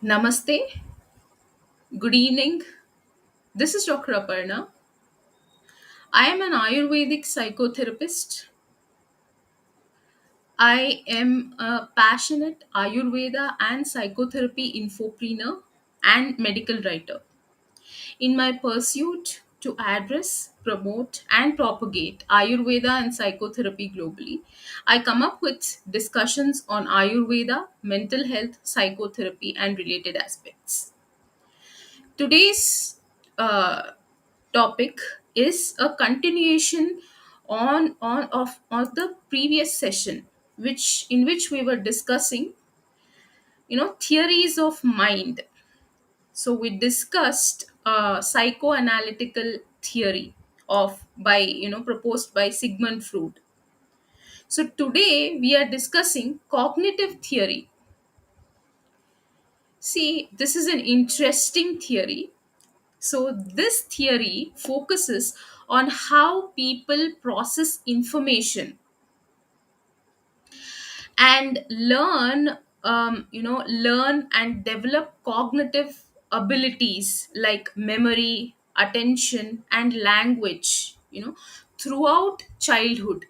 Namaste, good evening. This is Dr. Aparna. I am an Ayurvedic psychotherapist. I am a passionate Ayurveda and psychotherapy infopreneur and medical writer. In my pursuit to address, promote, and propagate Ayurveda and psychotherapy globally, I come up with discussions on Ayurveda, mental health, psychotherapy, and related aspects. Today's topic is a continuation of the previous session, which we were discussing, theories of mind. So we discussed psychoanalytical theory of by proposed by Sigmund Freud. So today we are discussing cognitive theory. See, this is an interesting theory. So, this theory focuses on how people process information and learn and develop cognitive abilities like memory, attention, and language, throughout childhood.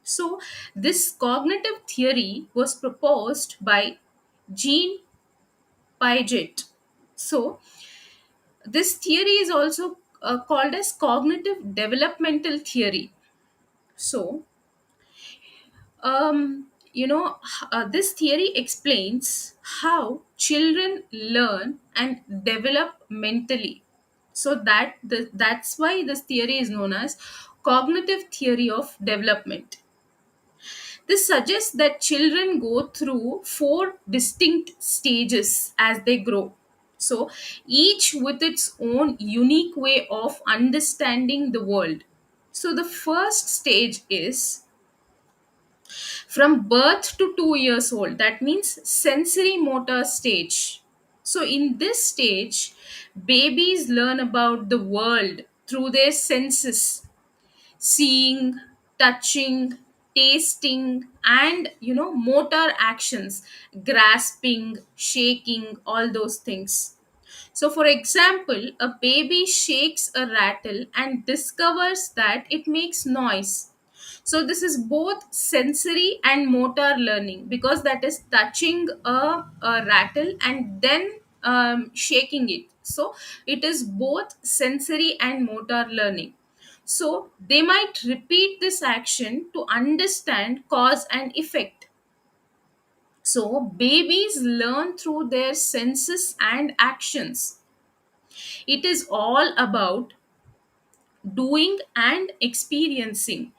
So, this cognitive theory was proposed by Jean Piaget. So, this theory is also called as cognitive developmental theory. So, this theory explains how children learn and develop mentally. So that's why this theory is known as cognitive theory of development. This suggests that children go through four distinct stages as they grow. So, each with its own unique way of understanding the world. So, the first stage is from birth to 2 years old. That means sensory motor stage. So, in this stage, babies learn about the world through their senses, seeing, touching, tasting, and motor actions, grasping, shaking, all those things. So, for example, a baby shakes a rattle and discovers that it makes noise. So, this is both sensory and motor learning because that is touching a rattle and then shaking it. So, it is both sensory and motor learning. So, they might repeat this action to understand cause and effect. So, babies learn through their senses and actions. It is all about doing and experiencing.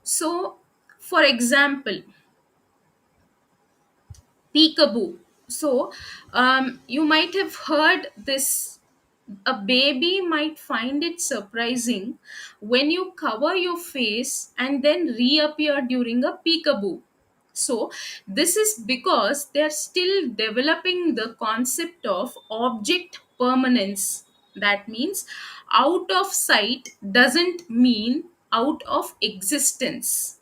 So, for example, peekaboo. So, you might have heard this. A baby might find it surprising when you cover your face and then reappear during a peekaboo. So, this is because they're still developing the concept of object permanence. That means out of sight doesn't mean out of existence.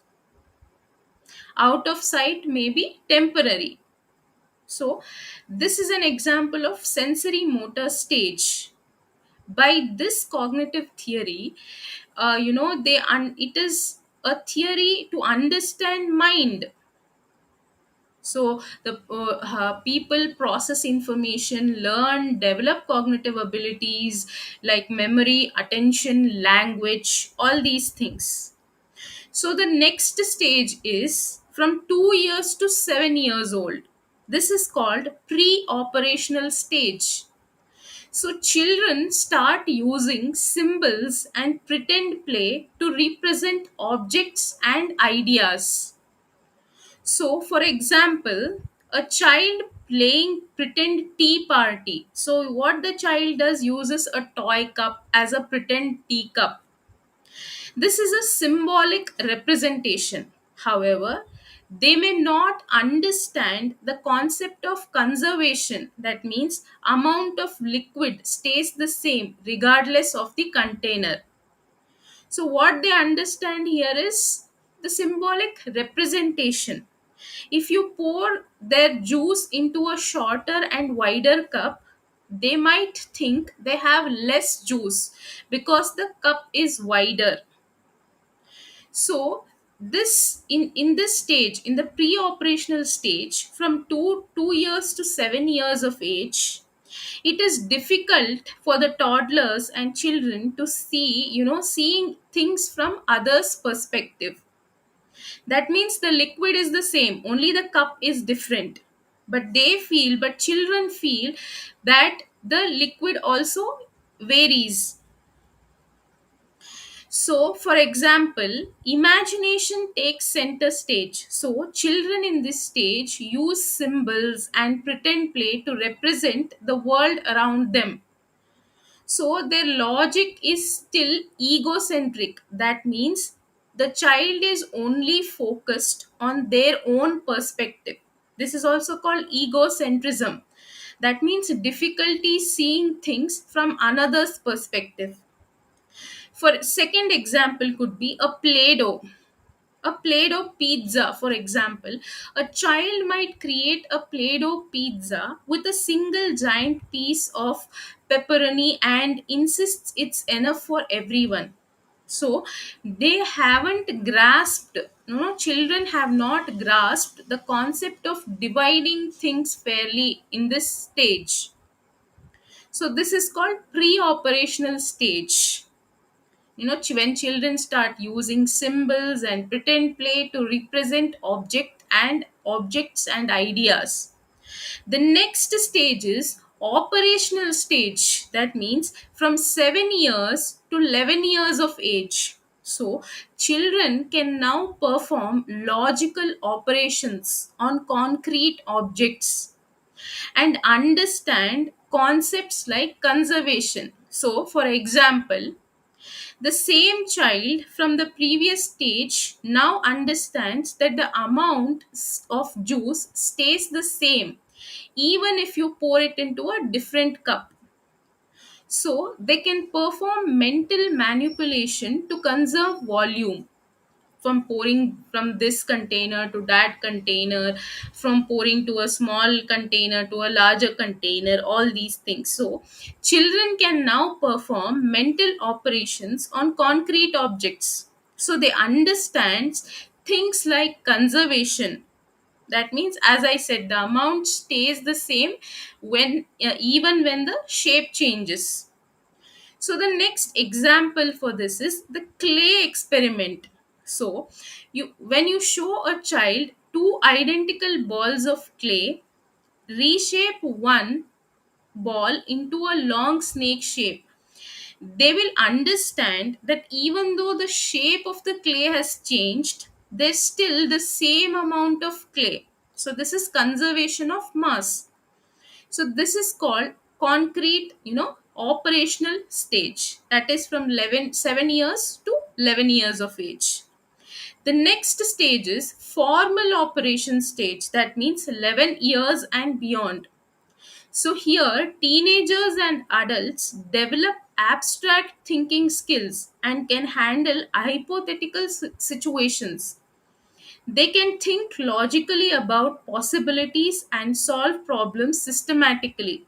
Out of sight may be temporary. So, this is an example of sensory motor stage. By this cognitive theory, it is a theory to understand mind. So the people process information, learn, develop cognitive abilities like memory, attention, language, all these things. So the next stage is from 2 years to 7 years old. This is called pre-operational stage. So children start using symbols and pretend play to represent objects and ideas. So, for example, a child playing pretend tea party. So, what the child does uses a toy cup as a pretend tea cup. This is a symbolic representation. However, they may not understand the concept of conservation. That means amount of liquid stays the same regardless of the container. So what they understand here is the symbolic representation. If you pour their juice into a shorter and wider cup, they might think they have less juice because the cup is wider. So this in this stage, in the pre-operational stage, from 2 years to 7 years of age, it is difficult for the toddlers and children to see, seeing things from others perspective. That means the liquid is the same, only the cup is different. But children feel that the liquid also varies. So, for example, imagination takes center stage. So, children in this stage use symbols and pretend play to represent the world around them. So, their logic is still egocentric. That means the child is only focused on their own perspective. This is also called egocentrism. That means difficulty seeing things from another's perspective. For second example could be a Play-Doh. A Play-Doh pizza, for example. A child might create a Play-Doh pizza with a single giant piece of pepperoni and insists it's enough for everyone. So they haven't grasped, children have not grasped the concept of dividing things fairly in this stage. So this is called pre-operational stage. When children start using symbols and pretend play to represent objects and ideas. The next stage is operational stage. That means from 7 years to 11 years of age. So children can now perform logical operations on concrete objects and understand concepts like conservation. So for example, the same child from the previous stage now understands that the amount of juice stays the same even if you pour it into a different cup. So they can perform mental manipulation to conserve volume, from pouring from this container to that container, from pouring to a small container to a larger container, all these things. So children can now perform mental operations on concrete objects. So they understand things like conservation. That means, as I said, the amount stays the same when even when the shape changes. So the next example for this is the clay experiment. So you when you show a child two identical balls of clay, reshape one ball into a long snake shape, they will understand that even though the shape of the clay has changed, there's still the same amount of clay. So this is conservation of mass. So this is called concrete, operational stage. That is from 7 years to 11 years of age. The next stage is formal operation stage. That means 11 years and beyond. So here, teenagers and adults develop abstract thinking skills and can handle hypothetical situations. They can think logically about possibilities and solve problems systematically.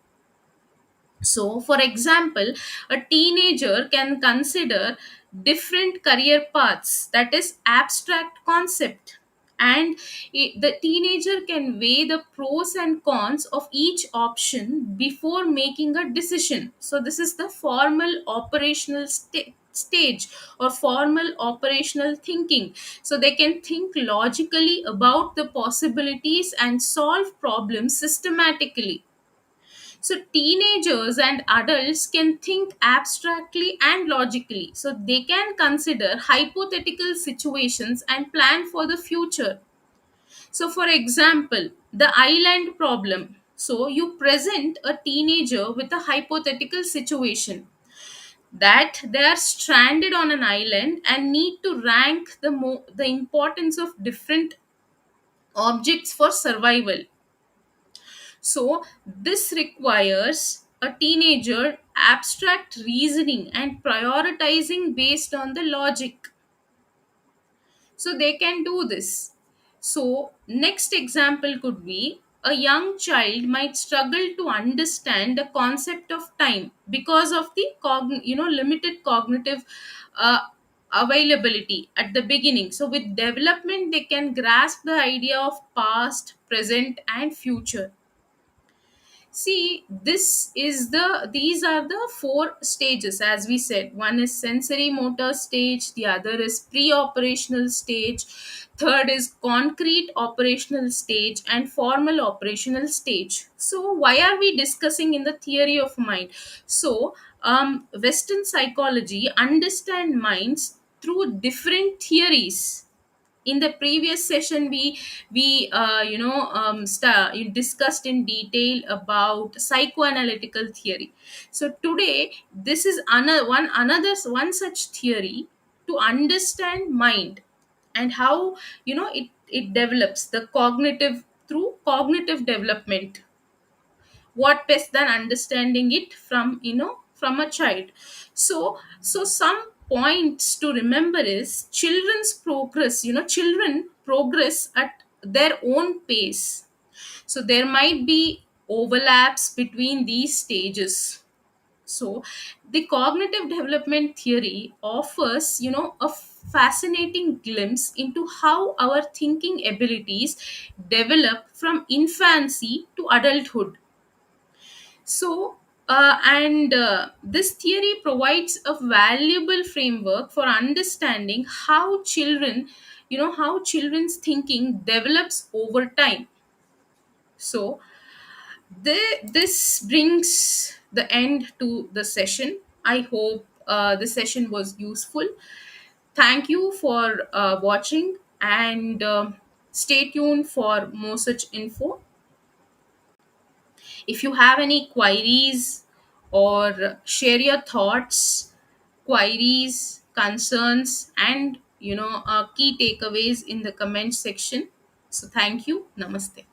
So, for example, a teenager can consider different career paths, that is, abstract concept. And the teenager can weigh the pros and cons of each option before making a decision. So, this is the formal operational stage or formal operational thinking. So, they can think logically about the possibilities and solve problems systematically. So teenagers and adults can think abstractly and logically. So they can consider hypothetical situations and plan for the future. So for example, the island problem. So you present a teenager with a hypothetical situation that they are stranded on an island and need to rank the importance of different objects for survival. So, this requires a teenager abstract reasoning and prioritizing based on the logic. So, they can do this. So, next example could be a young child might struggle to understand the concept of time because of the limited cognitive uh, availability at the beginning. So, with development, they can grasp the idea of past, present, and future. See, these are the four stages, as we said. One is sensory motor stage, the other is pre-operational stage, third is concrete operational stage, and formal operational stage. So, why are we discussing in the theory of mind? So, Western psychology understand minds through different theories. In the previous session, we discussed in detail about psychoanalytical theory. So today, this is another one such theory to understand mind, and how it develops the cognitive through cognitive development. What best than understanding it from from a child? So some points to remember is children progress at their own pace. So there might be overlaps between these stages. So the cognitive development theory offers a fascinating glimpse into how our thinking abilities develop from infancy to adulthood. So, and this theory provides a valuable framework for understanding how children's thinking develops over time. So, this brings the end to the session. I hope the session was useful. Thank you for watching, and stay tuned for more such info. If you have any queries, or share your thoughts, queries, concerns, and key takeaways in the comment section. So thank you. Namaste.